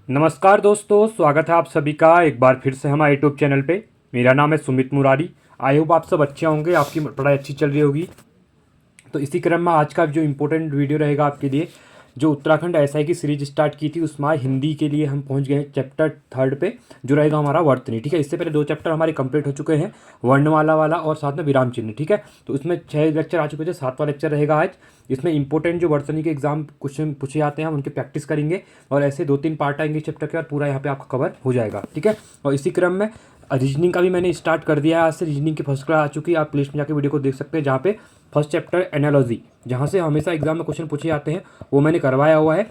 नमस्कार दोस्तों, स्वागत है आप सभी का एक बार फिर से हमारे यूट्यूब चैनल पे। मेरा नाम है सुमित मुरारी। आई होप आप सब अच्छे होंगे, आपकी पढ़ाई अच्छी चल रही होगी। तो इसी क्रम में आज का जो इम्पोर्टेंट वीडियो रहेगा आपके लिए, जो उत्तराखंड एसआई की सीरीज स्टार्ट की थी उसमें हिंदी के लिए हम पहुंच गए हैं चैप्टर 3 पे, जो रहेगा हमारा वर्तनी। ठीक है, इससे पहले 2 चैप्टर हमारे कंप्लीट हो चुके हैं, वर्णमाला वाला और साथ में विराम चिन्ह। ठीक है, तो उसमें 6 लेक्चर आ चुके थे, 7वां लेक्चर रहेगा आज। इसमें इंपॉर्टेंट जो वर्तनी के एग्जाम क्वेश्चन पूछे जाते हैं हम उनकी प्रैक्टिस करेंगे, और ऐसे 2-3 पार्ट आएंगे चैप्टर के, और पूरा यहाँ पे आपका कवर हो जाएगा। ठीक है, और इसी क्रम में रीजनिंग का भी मैंने स्टार्ट कर दिया है। आज से रीजनिंग की फर्स्ट क्लास आ चुकी है, आप प्लेलिस्ट में जाकर वीडियो को देख सकते हैं, जहाँ पे फर्स्ट चैप्टर एनालॉजी, जहाँ से हमेशा एग्जाम में क्वेश्चन पूछे जाते हैं, वो मैंने करवाया हुआ है।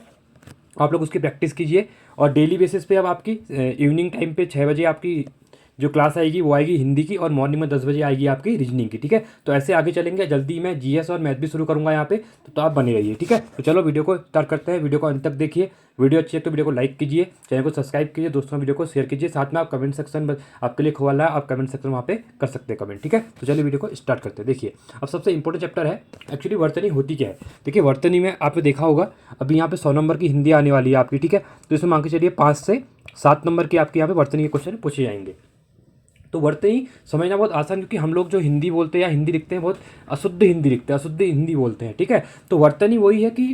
आप लोग उसकी प्रैक्टिस कीजिए। और डेली बेसिस पे अब आपकी इवनिंग टाइम पे 6 बजे आपकी जो क्लास आएगी वो आएगी हिंदी की, और मॉर्निंग में 10 बजे आएगी आपकी रीजनिंग की। ठीक है, तो ऐसे आगे चलेंगे। जल्दी मैं जीएस और मैथ भी शुरू करूंगा यहाँ पे, तो आप बने रहिए। ठीक है, तो चलो वीडियो को स्टार्ट करते हैं। वीडियो को अंत तक देखिए। वीडियो अच्छी है तो वीडियो को लाइक कीजिए, चैनल को सब्सक्राइब कीजिए, दोस्तों वीडियो को शेयर कीजिए। साथ में आप कमेंट सेक्शन आपके लिए खोला है, आप कमेंट सेक्शन वहाँ पे कर सकते हैं कमेंट। ठीक है, तो चलिए वीडियो को स्टार्ट करते हैं। देखिए, अब सबसे इंपॉर्टेंट चैप्टर है एक्चुअली वर्तनी होती क्या है। देखिए, वर्तनी में आपने देखा होगा अभी यहाँ पे 100 नंबर की हिंदी आने वाली है आपकी। ठीक है, तो इसमें मान के चलिए 5 से 7 नंबर के आपके यहाँ पे वर्तनी के क्वेश्चन पूछे जाएंगे। तो वर्तनी समझना बहुत आसान, क्योंकि हम लोग जो हिंदी बोलते हैं या हिंदी लिखते हैं बहुत अशुद्ध हिंदी लिखते हैं, अशुद्ध हिंदी बोलते हैं। ठीक है, तो वर्तनी वही है कि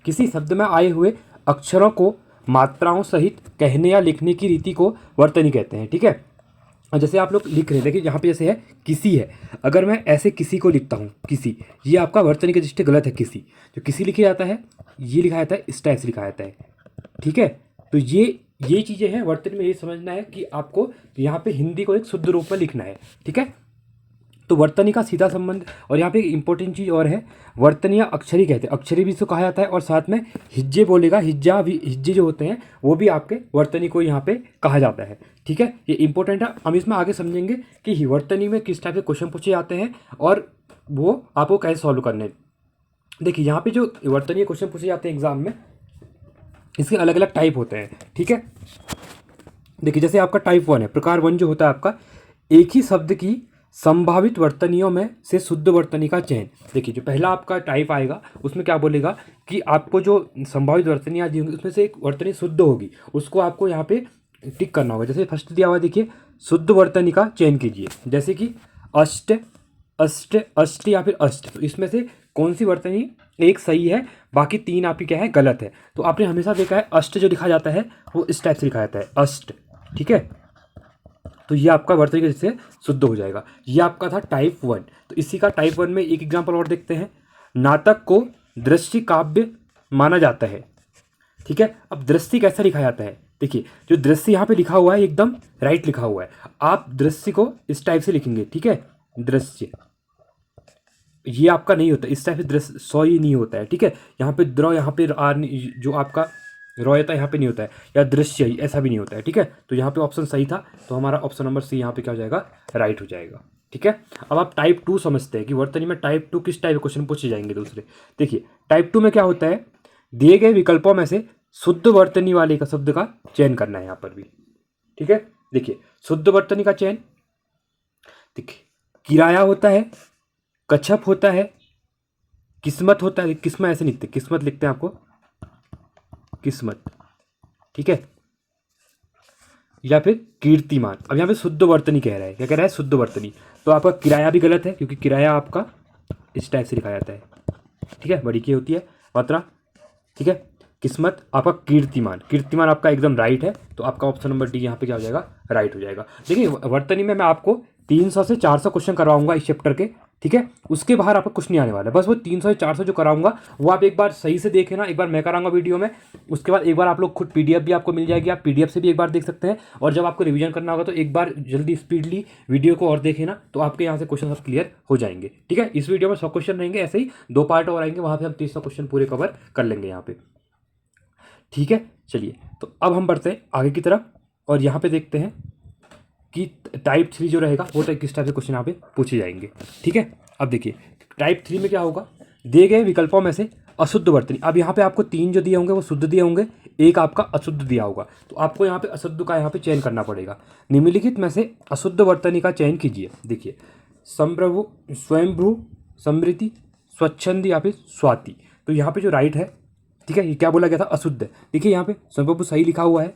किसी शब्द में आए हुए अक्षरों को मात्राओं सहित कहने या लिखने की रीति को वर्तनी कहते हैं। ठीक है, और जैसे आप लोग लिख रहे हैं, देखिए यहाँ पे जैसे है किसी है, अगर मैं ऐसे किसी को लिखता हूँ किसी, ये आपका वर्तनी के दृष्टि गलत है। किसी जो किसी लिखा जाता है, ये लिखा जाता है, इस टाइप से लिखा जाता है। ठीक है, तो ये चीज़ें हैं वर्तनी में। ये समझना है कि आपको यहाँ पे हिंदी को एक शुद्ध रूप में लिखना है। ठीक है, तो वर्तनी का सीधा संबंध। और यहाँ पे एक इंपॉर्टेंट चीज़ और है, वर्तनियाँ अक्षरी कहते हैं, अक्षरी भी इसको कहा जाता है। और साथ में हिज्जे बोलेगा, हिज्जा भी, हिज्जे जो होते हैं वो भी आपके वर्तनी को यहाँ पे कहा जाता है। ठीक है, ये इंपॉर्टेंट है। हम इसमें आगे समझेंगे कि वर्तनी में किस टाइप के क्वेश्चन पूछे जाते हैं और वो आपको कैसे सॉल्व करने। देखिए, यहाँ पे जो वर्तनीय क्वेश्चन पूछे जाते हैं एग्जाम में, इसके अलग अलग टाइप होते हैं। ठीक है, देखिए जैसे आपका टाइप 1 है, प्रकार 1 जो होता है आपका, एक ही शब्द की संभावित वर्तनियों में से शुद्ध वर्तनी का चयन। देखिए, जो पहला आपका टाइप आएगा उसमें क्या बोलेगा कि आपको जो संभावित वर्तनियाँ दी होंगी उसमें से एक वर्तनी शुद्ध होगी, उसको आपको यहाँ पे टिक करना होगा। जैसे फर्स्ट दिया हुआ है, देखिए, शुद्ध वर्तनी का चयन कीजिए। जैसे कि अष्ट, अष्ट, अष्ट या फिर अष्ट, तो इसमें से कौन सी वर्तनी एक सही है, बाकी 3 आपकी क्या है, गलत है। तो आपने हमेशा देखा है अष्ट जो लिखा जाता है वो इस टाइप से लिखा जाता है, अष्ट। ठीक है, तो ये आपका वर्तनी के से शुद्ध हो जाएगा। ये आपका था टाइप 1। तो इसी का टाइप 1 में एक एग्जाम्पल और देखते हैं। नाटक को दृश्य काव्य माना जाता है। ठीक है, अब दृश्य कैसा लिखा जाता है, देखिए जो दृश्य यहाँ पे लिखा हुआ है एकदम राइट लिखा हुआ है, आप दृश्य को इस टाइप से लिखेंगे। ठीक है, दृश्य, ये आपका नहीं होता इस टाइप से, दृश्य सौ ही नहीं होता है। ठीक है, यहाँ पे द्र, यहाँ पे आर, जो आपका रॉयता यहाँ पे नहीं होता है, या दृश्य ही ऐसा भी नहीं होता है। ठीक है, तो यहाँ पे ऑप्शन सही था, तो हमारा ऑप्शन नंबर सी यहाँ पे क्या हो जाएगा, राइट हो जाएगा। ठीक है, अब आप टाइप 2 समझते हैं कि वर्तनी में टाइप 2 किस टाइप के क्वेश्चन पूछे जाएंगे दूसरे। देखिए, टाइप 2 में क्या होता है, दिए गए विकल्पों में से शुद्ध वर्तनी वाले का शब्द का चयन करना है यहाँ पर भी। ठीक है, देखिए शुद्ध वर्तनी का चयन, देखिए किराया होता है, कच्छप होता है, किस्मत होता है, किस्मत ऐसे लिखते हैं, किस्मत लिखते हैं आपको, किस्मत। ठीक है, या फिर कीर्तिमान। अब यहाँ पे शुद्ध वर्तनी कह रहा है, क्या कह रहा है, शुद्ध वर्तनी। तो आपका किराया भी गलत है, क्योंकि किराया आपका इस टाइप से लिखा जाता है। ठीक है, बड़ी की होती है मात्रा। ठीक है, किस्मत आपका कीर्तिमान, कीर्तिमान आपका एकदम राइट है, तो आपका ऑप्शन नंबर डी यहाँ पे क्या हो जाएगा, राइट हो जाएगा। देखिए, वर्तनी में मैं आपको 300 से 400 क्वेश्चन करवाऊंगा इस चैप्टर के। ठीक है, उसके बाहर आपका कुछ नहीं आने वाला है, बस वो 300 से 400 जो कराऊंगा वो आप एक बार सही से देखें ना, एक बार मैं कराऊंगा वीडियो में, उसके बाद एक बार आप लोग खुद पीडीएफ भी आपको मिल जाएगी, आप पीडीएफ से भी एक बार देख सकते हैं। और जब आपको रिवीजन करना होगा तो एक बार जल्दी स्पीडली वीडियो को और देखें ना, तो आपके यहाँ से क्वेश्चन सब क्लियर हो जाएंगे। ठीक है, इस वीडियो में 100 क्वेश्चन रहेंगे, ऐसे ही 2 पार्ट और आएंगे, वहाँ पर हम 300 क्वेश्चन पूरे कवर कर लेंगे यहाँ पे। ठीक है, चलिए, तो अब हम बढ़ते हैं आगे की तरफ, और यहाँ पे देखते हैं कि टाइप 3 जो रहेगा वो तो किस टाइप से क्वेश्चन यहाँ पे पूछे जाएंगे। ठीक है, अब देखिए टाइप 3 में क्या होगा, दिए गए विकल्पों में से अशुद्ध वर्तनी। अब यहाँ पे आपको 3 जो दिए होंगे वो शुद्ध दिए होंगे, एक आपका अशुद्ध दिया होगा, तो आपको यहाँ पे अशुद्ध का यहाँ पे चयन करना पड़ेगा। निम्नलिखित में से अशुद्ध वर्तनी का चयन कीजिए। देखिए, संप्रभु, स्वयंभू, समृद्धि, स्वच्छंद या फिर स्वाति। तो यहाँ पे जो राइट है, ठीक है, ये क्या बोला गया था, अशुद्ध। देखिए यहाँ पे संप्रभु सही लिखा हुआ है,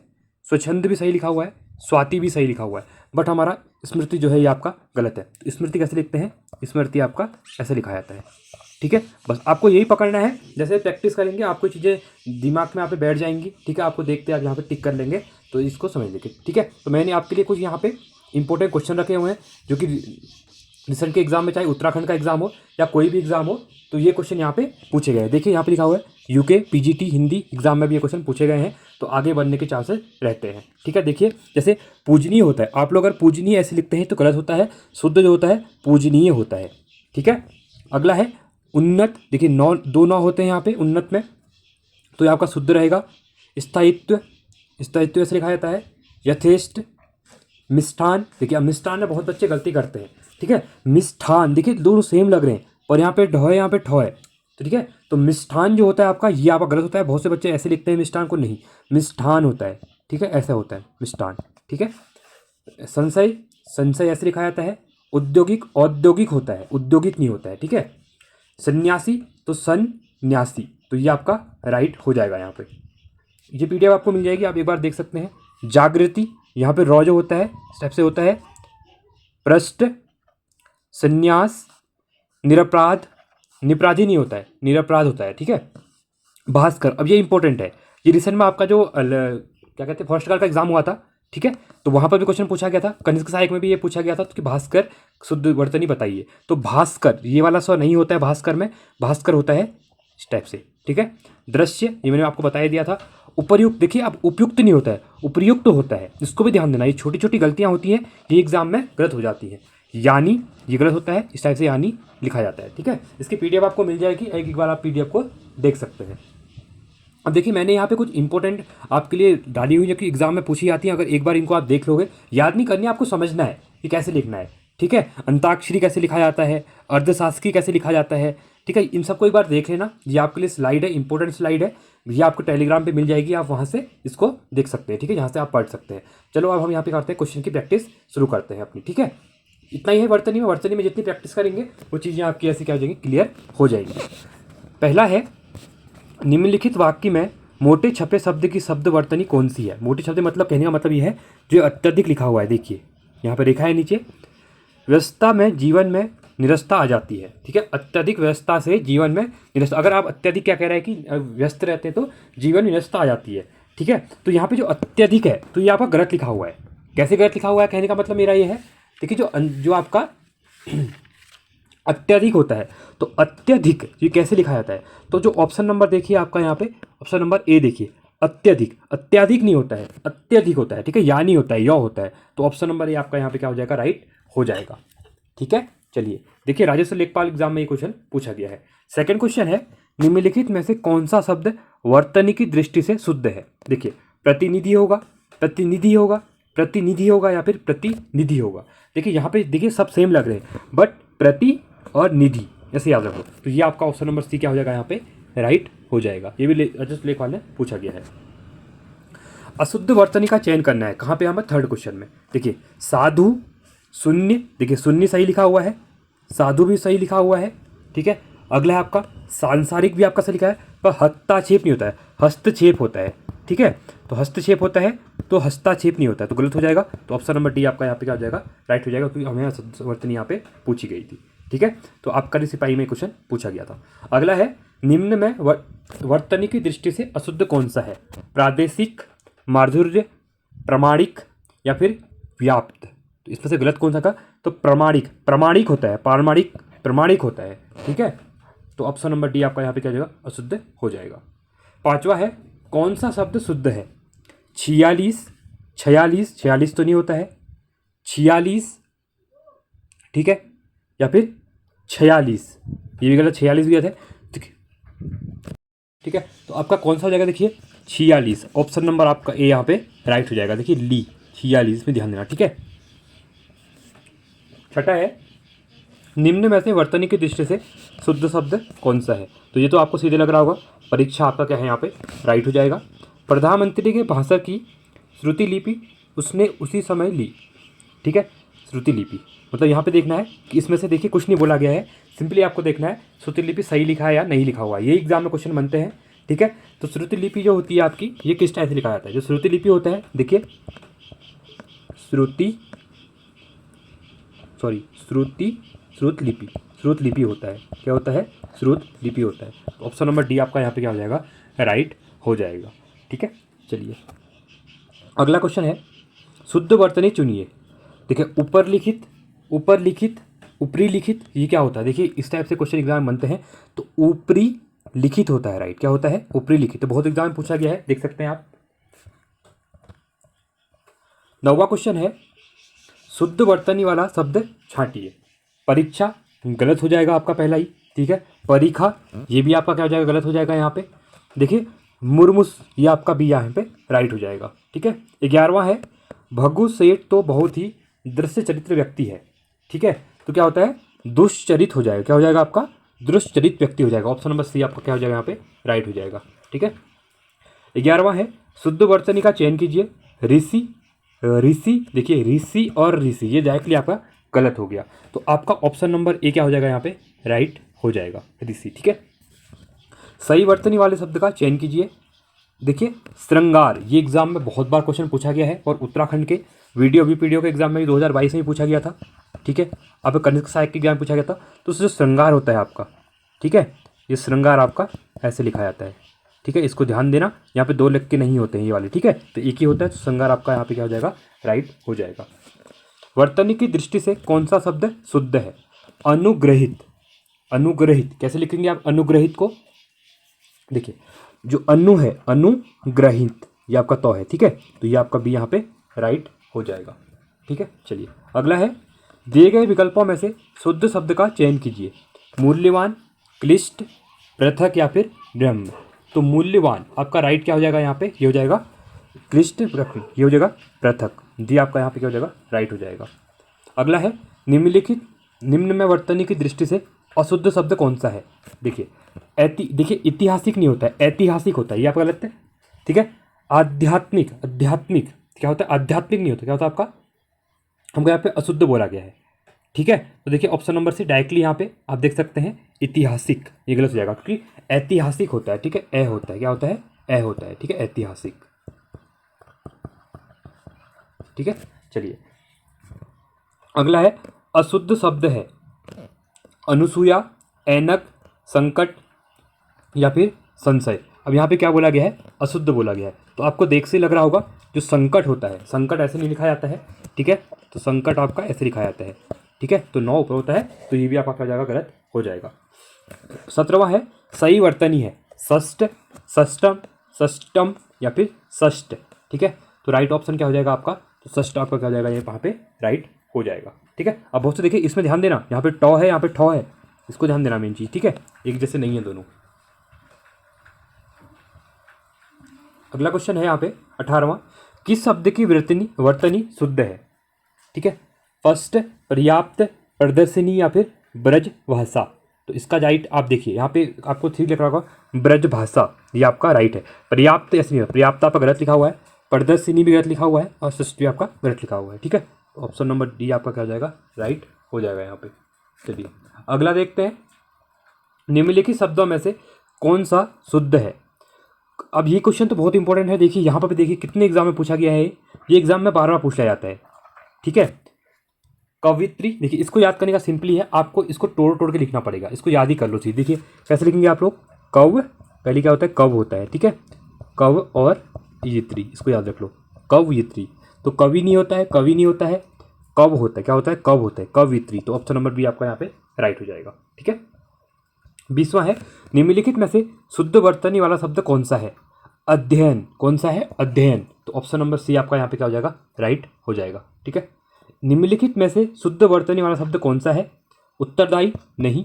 स्वच्छंद भी सही लिखा हुआ है, स्वाति भी सही लिखा हुआ है, बट हमारा स्मृति जो है ये आपका गलत है। तो स्मृति कैसे लिखते हैं, स्मृति आपका ऐसे लिखा जाता है। ठीक है, बस आपको यही पकड़ना है। जैसे प्रैक्टिस करेंगे आपको चीज़ें दिमाग में यहाँ पे बैठ जाएंगी। ठीक है, आपको देखते आप यहाँ पे टिक कर लेंगे तो इसको समझ लेंगे। ठीक है, तो मैंने आपके लिए कुछ यहाँ पे इंपॉर्टेंट क्वेश्चन रखे हुए हैं जो कि रिसेंट के एग्जाम में, चाहे उत्तराखंड का एग्जाम हो या कोई भी एग्जाम हो, तो ये क्वेश्चन यहाँ पे पूछे गए हैं। देखिए यहाँ पे लिखा हुआ है यूके पीजीटी हिंदी एग्जाम में भी ये क्वेश्चन पूछे गए हैं, तो आगे बढ़ने के चांसेस रहते हैं। ठीक है, देखिए जैसे पूजनीय होता है, आप लोग अगर पूजनीय ऐसे लिखते हैं तो गलत होता है, शुद्ध जो होता है पूजनीय होता है। ठीक है, अगला है उन्नत। देखिए दो नौ होते हैं यहाँ पे उन्नत में, तो ये आपका शुद्ध रहेगा। स्थायित्व, स्थायित्व ऐसे लिखा जाता है। यथेष्ट, मिष्ठान, देखिए अब मिष्ठान में बहुत बच्चे गलती करते हैं। ठीक है, मिष्ठान देखिए दोनों सेम लग रहे हैं, पर यहाँ पे ढ है, यहाँ पे ठ है। तो ठीक है, तो मिष्ठान जो होता है आपका, ये आपका गलत होता है। बहुत से बच्चे ऐसे लिखते हैं मिष्ठान को, नहीं, मिष्ठान होता है। ठीक है, ऐसा होता है मिष्ठान। ठीक है, संशय, संशय ऐसे लिखा जाता है। औद्योगिक, औद्योगिक होता है, उद्योगिक नहीं होता है। ठीक है, सन्यासी तो सन्यासी, तो ये आपका राइट हो जाएगा। यहाँ पे ये पीडीएफ आपको मिल जाएगी, आप एक बार देख सकते हैं। जागृति, यहाँ पे रॉ जो होता है स्टेप से होता है। पृष्ठ, संन्यास, निरपराध, निपराधी नहीं होता है, निरपराध होता है। ठीक है, भास्कर, अब ये इंपॉर्टेंट है, ये रिसेंट में आपका जो क्या कहते हैं फर्स्ट का एग्जाम हुआ था। ठीक है, तो वहाँ पर भी क्वेश्चन पूछा गया था, कनिष्क सहायक में भी ये पूछा गया था कि भास्कर शुद्ध वर्तनी बताइए। तो भास्कर ये वाला स्वर नहीं होता है भास्कर में, भास्कर होता है इस टाइप से। ठीक है, दृश्य ये मैंने आपको बता दिया था। उपर्युक्त, देखिए अब उपयुक्त नहीं होता है, उपर्युक्त होता है, इसको भी ध्यान देना। ये छोटी छोटी गलतियाँ होती हैं, ये एग्जाम में गलत हो जाती हैं। यानी ये गलत होता है, इस टाइप से यानी लिखा जाता है। ठीक है, इसकी पीडीएफ आपको मिल जाएगी, एक बार आप पीडीएफ को देख सकते हैं। अब देखिए मैंने यहाँ पे कुछ इंपॉर्टेंट आपके लिए डाली हुई जो कि एग्जाम में पूछी जाती है। अगर एक बार इनको आप देख लोगे, याद नहीं करनी, आपको समझना है कि कैसे लिखना है। ठीक है, अंताक्षरी कैसे लिखा जाता है, अर्धशासकीय कैसे लिखा जाता है। ठीक है, इन सबको एक बार देख लेना, ये आपके लिए स्लाइड है, इंपॉर्टेंट स्लाइड है, ये आपको टेलीग्राम पे मिल जाएगी, आप वहाँ से इसको देख सकते हैं। ठीक है, यहाँ से आप पढ़ सकते हैं। चलो अब हम यहाँ पे करते हैं क्वेश्चन की प्रैक्टिस शुरू करते हैं अपनी। ठीक है, इतना ही है वर्तनी में, वर्तनी में जितनी प्रैक्टिस करेंगे वो चीज़ें आपकी ऐसी क्या हो जाएंगी, क्लियर हो जाएंगी। पहला है, निम्नलिखित वाक्य में मोटे छपे शब्द की शब्द वर्तनी कौन सी है। मोटे शब्द मतलब कहने का मतलब ये है जो अत्यधिक लिखा हुआ है। देखिए यहाँ पर लिखा है नीचे, व्यस्तता में जीवन में निरस्ता आ जाती है। ठीक है, अत्यधिक व्यस्तता से जीवन में निरस्ता, अगर आप अत्यधिक क्या कह रहे हैं कि व्यस्त रहते हैं तो जीवन में निरस्ता आ जाती है। ठीक है, तो यहाँ पे जो अत्यधिक है तो ये आपका गलत लिखा हुआ है। कैसे गलत लिखा हुआ है, कहने का मतलब मेरा ये है, देखिए जो आपका अत्यधिक होता है, तो अत्यधिक ये कैसे लिखा जाता है, तो जो ऑप्शन नंबर देखिए आपका यहाँ पे, ऑप्शन नंबर ए देखिए, अत्यधिक, अत्याधिक नहीं होता है, अत्यधिक होता है। ठीक है, या नहीं होता है, या होता है, तो ऑप्शन नंबर ए आपका यहाँ पे क्या हो जाएगा, राइट हो जाएगा। ठीक है, चलिए देखिए राजस्व लेखपाल एग्जाम में ये क्वेश्चन पूछा गया है। सेकंड क्वेश्चन है, निम्नलिखित में से कौन सा शब्द वर्तनी की दृष्टि से शुद्ध है। देखिए प्रतिनिधि होगा, प्रतिनिधि होगा, प्रतिनिधि होगा या फिर प्रतिनिधि होगा। देखिए यहाँ पे देखिए सब सेम लग रहे हैं, बट प्रति और निधि ऐसे याद रखो, तो ये आपका ऑप्शन नंबर सी क्या हो जाएगा, यहाँ पे राइट हो जाएगा। ये भी राजस्व लेखपाल ने पूछा गया है। अशुद्ध वर्तनी का चयन करना है, कहाँ पे, हमें थर्ड क्वेश्चन में। देखिए साधु, शून्य, देखिए शून्य सही लिखा हुआ है, साधु भी सही लिखा हुआ है। ठीक है, अगला है आपका सांसारिक भी आपका सही लिखा है, पर हस्तक्षेप नहीं होता है, हस्तक्षेप होता है। ठीक है, तो हस्तक्षेप होता है तो हस्ताक्षेप नहीं होता है, तो गलत हो जाएगा। तो ऑप्शन नंबर डी आपका यहाँ पे क्या हो जाएगा, राइट हो जाएगा, क्योंकि हमें अशुद्ध वर्तनी यहाँ पे पूछी गई थी। ठीक है, तो आबकारी सिपाही में क्वेश्चन पूछा गया था। अगला है, निम्न में वर्तनी की दृष्टि से अशुद्ध कौन सा है, प्रादेशिक, माधुर्य, प्रामाणिक या फिर व्याप्त। तो इसमें से गलत कौन सा था, तो प्रामाणिक, प्रामाणिक होता है, पारमाणिक प्रामाणिक होता है। ठीक है, तो ऑप्शन नंबर डी आपका यहाँ पे क्या हो जाएगा, अशुद्ध हो जाएगा। पांचवा है, कौन सा शब्द शुद्ध है, 46, 46, 46 तो नहीं होता है, 46, ठीक है, या फिर 46, ये भी गलत, 46 भी गलत है। ठीक है, तो आपका कौन सा हो जाएगा, देखिए 46, ऑप्शन नंबर आपका ए यहाँ पे राइट हो जाएगा। देखिए ली 46 में ध्यान देना। ठीक है, छठा है, निम्न में से वर्तनी की दृष्टि से शुद्ध शब्द कौन सा है। तो ये तो आपको सीधे लग रहा होगा, परीक्षा आपका क्या है यहाँ पे राइट हो जाएगा। प्रधानमंत्री के भाषण की श्रुति लिपि उसने उसी समय ली। ठीक है, श्रुति लिपि मतलब यहाँ पे देखना है कि इसमें से देखिए कुछ नहीं बोला गया है, सिंपली आपको देखना है श्रुति लिपि सही लिखा है या नहीं लिखा हुआ है। ये एग्जाम में क्वेश्चन बनते हैं, ठीक है। तो श्रुति लिपि जो होती है आपकी, ये किस टाइप से लिखा जाता है? जो श्रुति लिपि होता है, देखिए श्रुति श्रुत लिपि होता है। क्या होता है? श्रुत लिपि होता है। तो ऑप्शन नंबर डी आपका यहाँ पे क्या हो जाएगा? राइट हो जाएगा। ठीक है, चलिए अगला क्वेश्चन है, शुद्ध वर्तनी चुनिए। देखिए ऊपर लिखित, ऊपरी लिखित, ये क्या होता है? देखिए इस टाइप से क्वेश्चन एग्जाम में बनते हैं। तो ऊपरी लिखित होता है, राइट। क्या होता है? ऊपरी लिखित। तो बहुत एग्जाम में पूछा गया है, देख सकते हैं आप। 9वां क्वेश्चन है, शुद्ध वर्तनी वाला शब्द छांटिए। परीक्षा गलत हो जाएगा आपका पहला ही, ठीक है। परीक्षा ये भी आपका क्या हो जाएगा? गलत हो जाएगा यहाँ पे। देखिए मुरमुस, ये आपका भी यहाँ पे राइट हो जाएगा, ठीक है। 11वां है, भगु सेठ तो बहुत ही दृश्य चरित्र व्यक्ति है, ठीक है। तो क्या होता है? दुष्चरित हो जाएगा। क्या हो जाएगा आपका? दुष्चरित व्यक्ति हो जाएगा। ऑप्शन नंबर सी आपका क्या हो जाएगा? यहाँ पे राइट हो जाएगा, ठीक है। 11वां है, शुद्ध वर्तनी का चयन कीजिए। ऋषि, देखिए ऋषि और ऋषि ये डायरेक्टली आपका गलत हो गया। तो आपका ऑप्शन नंबर ए क्या हो जाएगा? यहाँ पे राइट हो जाएगा, ऋषि, ठीक है। सही वर्तनी वाले शब्द का चयन कीजिए। देखिए श्रृंगार, ये एग्जाम में बहुत बार क्वेश्चन पूछा गया है, और उत्तराखंड के वीडियो के एग्जाम में भी 2022 में भी पूछा गया था, ठीक है। अब कनिष्क सहायक के एग्जाम में पूछा गया था। तो जो श्रृंगार होता है आपका, ठीक है, ये श्रृंगार आपका ऐसे लिखा जाता है, ठीक है। इसको ध्यान देना, यहाँ पे 2 लिख के नहीं होते हैं ये वाले, ठीक है। तो एक ही होता है। तो श्रृंगार आपका यहाँ पे क्या हो जाएगा? राइट हो जाएगा। वर्तनी की दृष्टि से कौन सा शब्द शुद्ध है? अनुग्रहित। कैसे लिखेंगे आप अनुग्रहित को? देखिए जो अनु है, अनुग्रहित, ये आपका तो है, ठीक है। तो ये आपका भी यहाँ पे राइट हो जाएगा, ठीक है। चलिए अगला है, दिए गए विकल्पों में से शुद्ध शब्द का चयन कीजिए। मूल्यवान, क्लिष्ट, पृथक या फिर ब्रह्म। तो मूल्यवान आपका राइट क्या हो जाएगा? यहाँ पे ये हो जाएगा क्लिष्ट, ये हो जाएगा पृथक। डी आपका यहाँ पे क्या हो जाएगा? राइट हो जाएगा। अगला है, निम्न में वर्तनी की दृष्टि से अशुद्ध शब्द कौन सा है? देखिए देखिए ऐतिहासिक नहीं होता है, ऐतिहासिक होता है, ये आपका गलत है, ठीक है। आध्यात्मिक क्या होता है? आध्यात्मिक नहीं होता। क्या होता है आपका? हमको यहाँ पे अशुद्ध बोला गया है, ठीक है। तो देखिए ऑप्शन नंबर सी डायरेक्टली यहाँ पे आप देख सकते हैं, ऐतिहासिक, ये गलत हो जाएगा क्योंकि ऐतिहासिक होता है, ठीक है। ए होता है, क्या होता है? ए होता है, ठीक है, ऐतिहासिक, ठीक है। चलिए अगला है, अशुद्ध शब्द है अनुसूया, ऐनक, संकट या फिर संशय। अब यहाँ पे क्या बोला गया है? अशुद्ध बोला गया है। तो आपको देख से लग रहा होगा, जो संकट होता है, संकट ऐसे नहीं लिखा जाता है, ठीक है। तो संकट आपका ऐसे लिखा जाता है, ठीक है। तो 9 ऊपर होता है, तो ये भी आपका क्या हो जाएगा? गलत हो जाएगा। 17वां है, सही वर्तनी है षष्ठ, षष्टम या फिर षष्ठ, ठीक है। तो राइट ऑप्शन क्या हो जाएगा आपका? तो षष्ठ आपका क्या हो जाएगा? ये वहाँ पे राइट हो जाएगा, ठीक है। अब बहुत से देखिए इसमें ध्यान देना, यहाँ पे टॉ है, यहाँ पे ठॉ है, इसको ध्यान देना मेन चीज़, ठीक है। एक जैसे नहीं है दोनों। अगला क्वेश्चन है यहाँ पे 18वां, किस शब्द की वर्तनी शुद्ध है? ठीक है, फर्स्ट, पर्याप्त, प्रदर्शनी या फिर ब्रज भाषा। तो इसका राइट आप देखिए, यहाँ पे आपको ठीक लिखा होगा ब्रज भाषा, ये आपका राइट है। पर्याप्त ऐसे नहीं है, पर्याप्त आपका गलत लिखा हुआ है, प्रदर्शनी भी गलत लिखा हुआ है, और षष्ठ भी आपका गलत लिखा हुआ है, ठीक है। ऑप्शन नंबर डी आपका क्या हो जाएगा? राइट हो जाएगा यहाँ पे। चलिए अगला देखते हैं, निम्नलिखित शब्दों में से कौन सा शुद्ध है? अब ये क्वेश्चन तो बहुत इंपॉर्टेंट है, देखिए यहाँ पर भी देखिए कितने एग्जाम में पूछा गया है, ये एग्जाम में बार बार पूछा जाता है, ठीक है। कवित्री, देखिए इसको याद करने का सिंपली है, आपको इसको तोड़ तोड़ के लिखना पड़ेगा, इसको याद ही कर लो चीज़। देखिए कैसे लिखेंगे आप लोग, कव, पहले क्या होता है? कव होता है, ठीक है, कव और यित्री, इसको याद रख लो, कव यित्री। तो कवि नहीं होता है, कवि नहीं होता है, कव होता है, क्या होता है? कव होता है, कवित्री। तो ऑप्शन नंबर बी आपका यहाँ पे राइट हो जाएगा, ठीक है। 20वां है, निम्नलिखित में से शुद्ध वर्तनी वाला शब्द कौन सा है? अध्ययन, कौन सा है? अध्ययन। तो ऑप्शन नंबर सी आपका यहाँ पे क्या हो जाएगा? राइट हो जाएगा, ठीक है। निम्नलिखित में से शुद्ध वर्तनी वाला शब्द कौन सा है? उत्तरदायी, नहीं,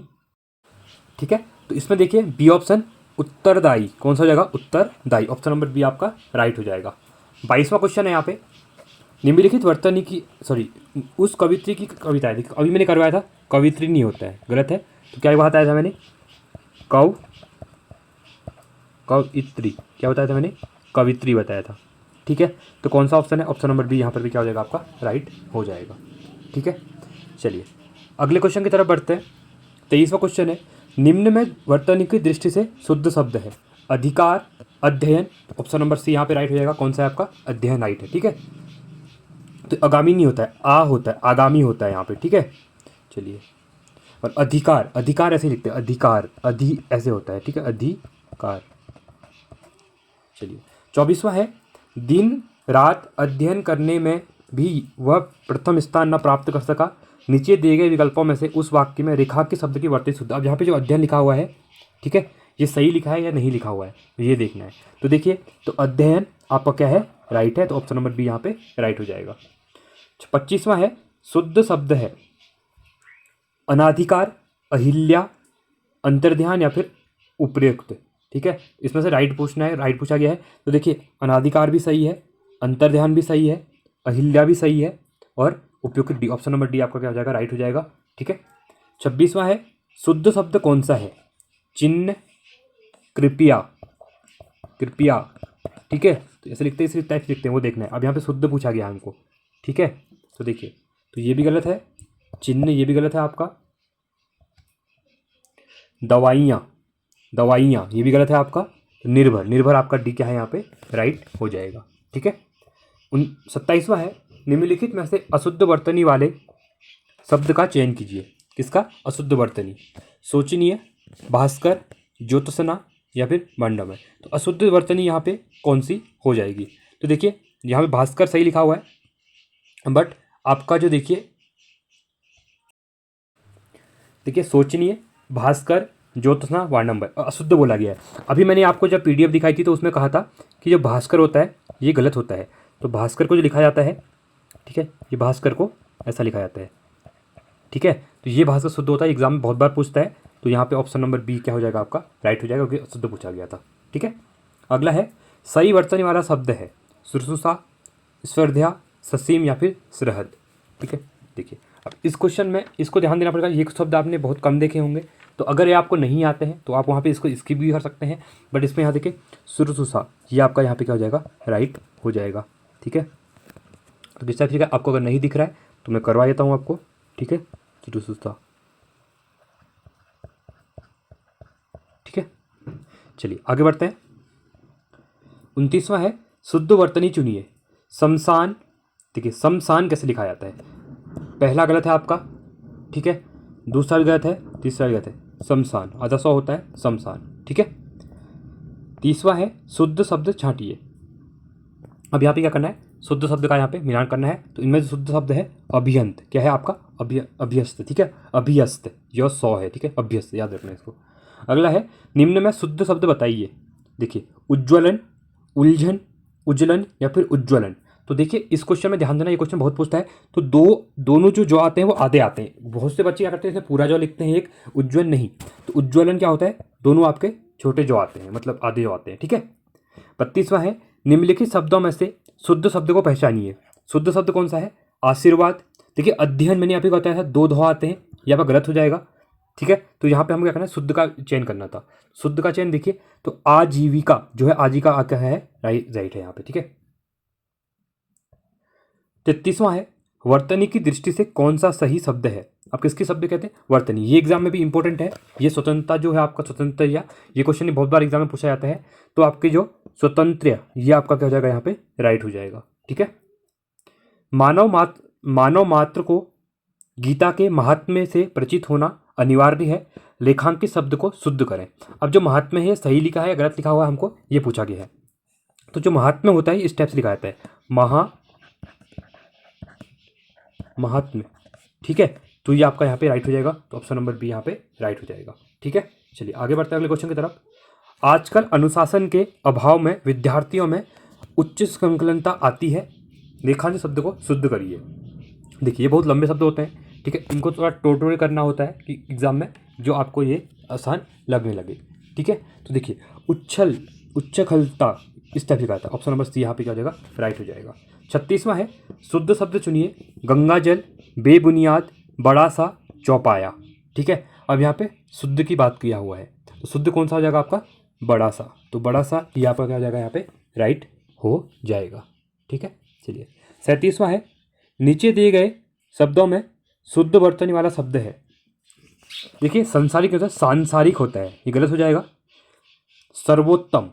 ठीक है। तो इसमें देखिए बी ऑप्शन, उत्तरदायी, कौन सा हो जाएगा? उत्तरदायी। ऑप्शन नंबर बी आपका राइट हो जाएगा। 22वां क्वेश्चन है यहाँ पे, निम्नलिखित वर्तनी की, सॉरी, उस कवित्री की कविता है, देखिए अभी मैंने करवाया था, कवित्री नहीं होता है, गलत है। तो क्या बताया था मैंने? कवित्री, क्या बताया था मैंने? कवित्री बताया था, ठीक है। तो कौन सा ऑप्शन है? ऑप्शन नंबर बी यहाँ पर भी क्या हो जाएगा? आपका राइट हो जाएगा, ठीक है। चलिए अगले क्वेश्चन की तरफ बढ़ते हैं। 23वां क्वेश्चन है, निम्न में वर्तनी की दृष्टि से शुद्ध शब्द है अधिकार, अध्ययन, ऑप्शन नंबर सी यहाँ पे राइट हो जाएगा। कौन सा है आपका? अध्ययन राइट है, ठीक है। तो आगामी नहीं होता है, आ होता है, आगामी होता है यहाँ पे, ठीक है। चलिए, और अधिकार, अधिकार ऐसे लिखते हैं, अधिकार, अधि ऐसे होता है, ठीक है, अधिकार। चलिए, 24वां है, दिन रात अध्ययन करने में भी वह प्रथम स्थान न प्राप्त कर सका। नीचे दिए गए विकल्पों में से उस वाक्य में रेखा के शब्द की वर्तनी शुद्ध। अब यहाँ पे जो अध्ययन लिखा हुआ है, ठीक है, ये सही लिखा है या नहीं लिखा हुआ है, ये देखना है। तो देखिए, तो अध्ययन आपका क्या है? राइट है, तो ऑप्शन नंबर बी यहाँ पे राइट हो जाएगा। 25वां है, शुद्ध शब्द है अनाधिकार, अहिल्या, अंतर्ध्यान या फिर उपयुक्त, ठीक है। इसमें से राइट पूछना है, राइट पूछा गया है। तो देखिए, अनाधिकार भी सही है, अंतर्ध्यान भी सही है, अहिल्या भी सही है, और उपयुक्त डी, ऑप्शन नंबर डी आपका क्या हो जाएगा? राइट हो जाएगा, ठीक है। 26वां है, शुद्ध शब्द कौन सा है? चिन्ह, कृपया, कृपया, ठीक है। तो ऐसे लिखते हैं, इस टाइप लिखते हैं, वो देखना है। अब यहाँ पे शुद्ध पूछा गया हमको, ठीक है। तो देखिए, तो ये भी गलत है, चिन्ह ये भी गलत है आपका, दवाइयाँ, दवाइयाँ ये भी गलत है आपका, निर्भर, निर्भर आपका डी क्या है यहाँ पे? राइट हो जाएगा, ठीक है। 27वां है, निम्नलिखित में से अशुद्ध वर्तनी वाले शब्द का चयन कीजिए। किसका? अशुद्ध वर्तनी, शोचनीय, भास्कर, ज्योत्सना या फिर मंडम है। तो अशुद्ध वर्तनी यहाँ पे कौन सी हो जाएगी? तो देखिए, यहाँ पे भास्कर सही लिखा हुआ है, बट आपका जो देखिए शोचनीय, भास्कर, ज्योत्सना, वार्ड नंबर अशुद्ध बोला गया है। अभी मैंने आपको जब पीडीएफ दिखाई थी तो उसमें कहा था कि जो भास्कर होता है ये गलत होता है। तो भास्कर को जो लिखा जाता है, ठीक है, ये भास्कर को ऐसा लिखा जाता है, ठीक है। तो ये भास्कर शुद्ध होता है, एग्जाम में बहुत बार पूछता है। तो यहाँ पे ऑप्शन नंबर बी क्या हो जाएगा आपका? राइट हो जाएगा, क्योंकि अशुद्ध पूछा गया था, ठीक है। अगला है, सही वर्तनी वाला शब्द है शुश्रूषा, स्पर्धा, ससीम या फिर सरहद, ठीक है। देखिए, अब इस क्वेश्चन में इसको ध्यान देना पड़ेगा, ये शब्द आपने बहुत कम देखे होंगे। तो अगर ये आपको नहीं आते हैं तो आप वहाँ पे इसको स्किप भी कर सकते हैं, बट इसमें यहाँ देखिए शुश्रूषा, ये आपका यहाँ पे क्या हो जाएगा? राइट हो जाएगा, ठीक है। तो जिस टाइप से आपको अगर नहीं दिख रहा है तो मैं करवा देता हूँ आपको, ठीक है, शुश्रूषा, ठीक है। चलिए आगे बढ़ते हैं। 29वां है, शुद्ध वर्तनी चुनिए। शमशान, देखिए शमशान कैसे लिखा जाता है? पहला गलत है आपका, ठीक है, दूसरा भी गलत है, तीसरा भी गलत है। शमशान आधा सौ होता है शमशान, ठीक है। 30वां है, शुद्ध शब्द छांटिए। अब यहाँ पे क्या करना है? शुद्ध शब्द का यहाँ पे मिलान करना है। तो इनमें जो शुद्ध शब्द है अभियंत, क्या है आपका? अभ्यस्त, ठीक है, अभियस्त, यह 100 है, ठीक है, अभ्यस्त, याद रखना इसको। अगला है, निम्न में शुद्ध शब्द बताइए। देखिए, उज्ज्वलन, उलझन, उज्जलन या फिर उज्ज्वलन। तो देखिए, इस क्वेश्चन में ध्यान देना, ये क्वेश्चन बहुत पूछता है। तो दोनों जो आते हैं वो आधे आते हैं। बहुत से बच्चे क्या करते हैं, इसमें पूरा जो लिखते हैं, एक उज्ज्वल नहीं। तो उज्ज्वलन क्या होता है? दोनों आपके छोटे जो आते हैं, मतलब आधे जो आते हैं, ठीक है। 32वां है, निम्नलिखित शब्दों में से शुद्ध शब्द को पहचानिए। शुद्ध शब्द कौन सा है? आशीर्वाद। देखिए, अध्ययन मैंने यहाँ पे बताया था, 2 ध आते हैं, यहाँ पर गलत हो जाएगा, ठीक है। तो यहाँ पे हमको क्या करना है? शुद्ध का चयन करना था। शुद्ध का चयन देखिए, तो आजीविका जो है, आजीविका क्या है? राइट है यहाँ पे, ठीक है। 33वां है, वर्तनी की दृष्टि से कौन सा सही शब्द है? आप किसकी शब्द कहते हैं? वर्तनी। ये एग्जाम में भी इंपॉर्टेंट है, ये स्वतंत्रता जो है आपका, स्वतंत्र, या ये क्वेश्चन बहुत बार एग्जाम में पूछा जाता है। तो आपके जो स्वतंत्र, ये आपका क्या हो जाएगा? यहाँ पे राइट हो जाएगा, ठीक है। मानव मात्र को गीता के महात्म्य से परिचित होना अनिवार्य है। लेखांकित शब्द को शुद्ध करें। अब जो महात्म्य है सही लिखा है या गलत लिखा हुआ है, हमको ये पूछा गया है। तो जो महात्म्य होता है इस टाइप से लिखा जाता है, महात्म्य, ठीक है। तो ये आपका यहाँ पे राइट हो जाएगा। तो ऑप्शन नंबर बी यहाँ पे राइट हो जाएगा, ठीक है। चलिए आगे बढ़ते हैं अगले क्वेश्चन की तरफ। आजकल अनुशासन के अभाव में विद्यार्थियों में उच्च संकलनता आती है। लेखांकित शब्द को शुद्ध करिए। देखिए, ये बहुत लंबे शब्द होते हैं, ठीक है, इनको थोड़ा टोटोरे करना होता है कि एग्जाम में जो आपको ये आसान लगने लगे, ठीक है। तो देखिए, उच्छलता इस टाइप लिखा था। ऑप्शन नंबर सी यहाँ पे क्या हो जाएगा? राइट हो जाएगा। 36वां है, शुद्ध शब्द चुनिए। गंगा जल, बेबुनियाद, बड़ा सा, चौपाया, ठीक है। अब यहाँ पे शुद्ध की बात किया हुआ है, तो शुद्ध कौन सा हो जाएगा आपका? बड़ा सा। तो बड़ा सा यहाँ पर क्या हो जाएगा? यहाँ पे राइट हो जाएगा, ठीक है। चलिए 37वां है, नीचे दिए गए शब्दों में शुद्ध वर्तनी वाला शब्द है। देखिए, संसारिक होता है, सांसारिक होता है, ये गलत हो जाएगा। सर्वोत्तम,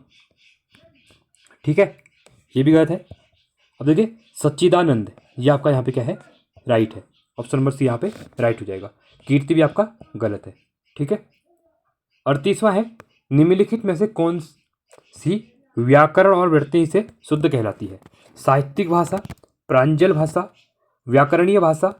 ठीक है, ये भी गलत है। अब देखिए सच्चिदानंद, ये आपका यहाँ पे क्या है, राइट है। ऑप्शन नंबर सी यहाँ पे राइट हो जाएगा। कीर्ति भी आपका गलत है, ठीक है। 38वां है, निम्नलिखित में से कौन सी व्याकरण और वृत्ति से शुद्ध कहलाती है? साहित्यिक भाषा, प्रांजल भाषा, व्याकरणीय भाषा,